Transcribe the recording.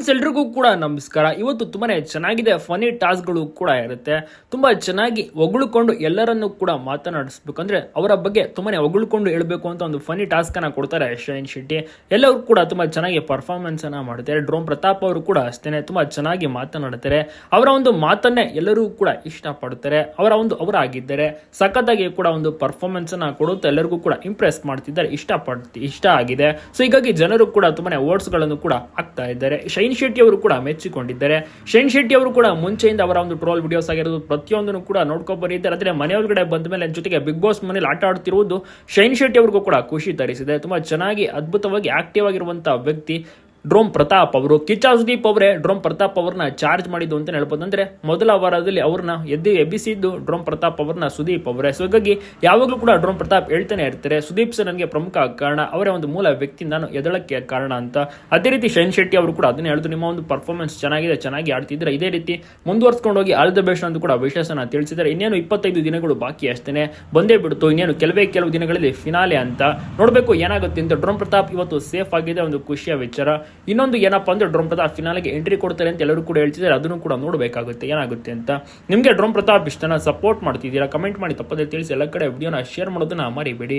Friends ಎಲ್ರಿಗೂ ಕೂಡ ನಮಸ್ಕಾರ. ಇವತ್ತು ತುಂಬಾನೇ ಚೆನ್ನಾಗಿದೆ, ಫನಿ ಟಾಸ್ಕ್ಗಳು ಕೂಡ ಇರುತ್ತೆ. ತುಂಬಾ ಚೆನ್ನಾಗಿ ಹೊಗಳ್ಕೊಂಡು ಎಲ್ಲರನ್ನು ಕೂಡ ಮಾತನಾಡಿಸ್ಬೇಕು, ಅಂದ್ರೆ ಅವರ ಬಗ್ಗೆ ತುಂಬಾನೇ ಹೊಗಳ್ಕೊಂಡು ಹೇಳ್ಬೇಕು ಅಂತ ಒಂದು ಫನಿ ಟಾಸ್ಕ್ ಅನ್ನ ಕೊಡ್ತಾರೆ ಶೈನ್ ಶೆಟ್ಟಿ. ಎಲ್ಲರೂ ಕೂಡ ತುಂಬಾ ಚೆನ್ನಾಗಿ ಪರ್ಫಾರ್ಮೆನ್ಸ್ ಅನ್ನ ಮಾಡ್ತಾರೆ. ಡ್ರೋನ್ ಪ್ರತಾಪ್ ಅವರು ಕೂಡ ಅಷ್ಟೇನೆ ತುಂಬಾ ಚೆನ್ನಾಗಿ ಮಾತನಾಡ್ತಾರೆ. ಅವರ ಒಂದು ಮಾತನ್ನೇ ಎಲ್ಲರೂ ಕೂಡ ಇಷ್ಟಪಡ್ತಾರೆ. ಅವರಾಗಿದ್ದಾರೆ ಸಖತ್ತಾಗಿ ಕೂಡ ಒಂದು ಪರ್ಫಾರ್ಮೆನ್ಸ್ ಅನ್ನ ಕೊಡುತ್ತಾ ಎಲ್ಲರಿಗೂ ಕೂಡ ಇಂಪ್ರೆಸ್ ಮಾಡ್ತಿದ್ದಾರೆ, ಇಷ್ಟ ಆಗಿದೆ. ಸೊ ಹೀಗಾಗಿ ಜನರು ಕೂಡ ತುಂಬಾನೇ ವರ್ಡ್ಸ್ ಗಳನ್ನು ಕೂಡ ಆಗ್ತಾ ಇದ್ದಾರೆ. ಶೈನ್ ಶೆಟ್ಟಿ ಅವರು ಕೂಡ ಮೆಚ್ಚಿಕೊಂಡಿದ್ದಾರೆ. ಶೈನ್ ಶೆಟ್ಟಿ ಅವರು ಕೂಡ ಮುಂಚೆಯಿಂದ ಅವರ ಒಂದು ಟ್ರೋಲ್ ವಿಡಿಯೋಸ್ ಆಗಿರೋದು ಪ್ರತಿಯೊಂದನ್ನು ಕೂಡ ನೋಡ್ಕೊಂಡು ಬಂದಿದ್ದಾರೆ. ಆದರೆ ಮನೆಯೊಳಗಡೆ ಬಂದ ಮೇಲೆ ಜೊತೆಗೆ ಬಿಗ್ ಬಾಸ್ ಮನೇಲಿ ಆಟ ಆಡ್ತಿರುವುದು ಶೈನ್ ಶೆಟ್ಟಿ ಅವ್ರಿಗೂ ಕೂಡ ಖುಷಿ ತರಿಸಿದೆ. ತುಂಬಾ ಚೆನ್ನಾಗಿ ಅದ್ಭುತವಾಗಿ ಆಕ್ಟಿವ್ ಆಗಿರುವಂತಹ ವ್ಯಕ್ತಿ ಡ್ರೋನ್ ಪ್ರತಾಪ್ ಅವರು. ಕಿಚ್ಚ ಸುದೀಪ್ ಅವರೇ ಡ್ರೋನ್ ಪ್ರತಾಪ್ ಅವ್ರನ್ನ ಚಾರ್ಜ್ ಮಾಡಿದ್ದು ಅಂತ ಹೇಳ್ಬೋದು. ಅಂದ್ರೆ ಮೊದಲ ವಾರದಲ್ಲಿ ಅವ್ರನ್ನ ಎಬ್ಬಿಸಿದ್ದು ಡ್ರೋನ್ ಪ್ರತಾಪ್ ಅವ್ರನ್ನ ಸುದೀಪ್ ಅವರೇ. ಸೊ ಹಾಗಾಗಿ ಯಾವಾಗಲೂ ಕೂಡ ಡ್ರೋನ್ ಪ್ರತಾಪ್ ಹೇಳ್ತಾನೆ ಇರ್ತಾರೆ, ಸುದೀಪ್ ಸರ್ ನನಗೆ ಪ್ರಮುಖ ಕಾರಣ, ಅವರೇ ಒಂದು ಮೂಲ ವ್ಯಕ್ತಿ, ನಾನು ಎದಳಕ್ಕೆ ಕಾರಣ ಅಂತ. ಅದೇ ರೀತಿ ಶೈನ್ ಶೆಟ್ಟಿ ಅವರು ಕೂಡ ಅದನ್ನ ಹೇಳಿದ್ರು, ನಿಮ್ಮ ಒಂದು ಪರ್ಫಾರ್ಮೆನ್ಸ್ ಚೆನ್ನಾಗಿದೆ, ಚೆನ್ನಾಗಿ ಆಡ್ತಿದ್ರೆ ಇದೇ ರೀತಿ ಮುಂದುವರ್ಸ್ಕೊಂಡು ಹೋಗಿ ಆಲ್ ದ ಬೆಸ್ಟ್ ಅಂತ ಕೂಡ ವಿಶೇಷನ ತಿಳಿಸಿದ್ದಾರೆ. ಇನ್ನೇನು 25 ದಿನಗಳು ಬಾಕಿ ಅಷ್ಟೇ, ಬಂದೇ ಬಿಡ್ತು. ಇನ್ನೇನು ಕೆಲವು ದಿನಗಳಲ್ಲಿ ಫಿನಾಲೆ ಅಂತ, ನೋಡ್ಬೇಕು ಏನಾಗುತ್ತೆ ಅಂತ. ಡ್ರೋನ್ ಪ್ರತಾಪ್ ಇವತ್ತು ಸೇಫ್ ಆಗಿದೆ, ಒಂದು ಖುಷಿಯ ವಿಚಾರ. ಇನ್ನೊಂದು ಏನಪ್ಪಾ ಅಂದ್ರೆ ಡ್ರೋನ್ ಪ್ರತಾಪ್ ಫಿನಾಲೆಗೆ ಎಂಟ್ರಿ ಕೊಡ್ತಾರೆ ಅಂತ ಎಲ್ಲರೂ ಕೂಡ ಹೇಳ್ತಿದ್ದಾರೆ. ಅದನ್ನು ಕೂಡ ನೋಡಬೇಕಾಗುತ್ತೆ ಏನಾಗುತ್ತೆ ಅಂತ. ನಿಮಗೆ ಡ್ರೋನ್ ಪ್ರತಾಪ್ ಇಷ್ಟನ ಸಪೋರ್ಟ್ ಮಾಡ್ತಿದ್ದೀರಾ? ಕಮೆಂಟ್ ಮಾಡಿ ತಪ್ಪದೆ ತಿಳಿಸಿ. ಎಲ್ಲ ಕಡೆ ವಿಡಿಯೋನ ಶೇರ್ ಮಾಡೋದನ್ನ ಮರಿಬೇಡಿ.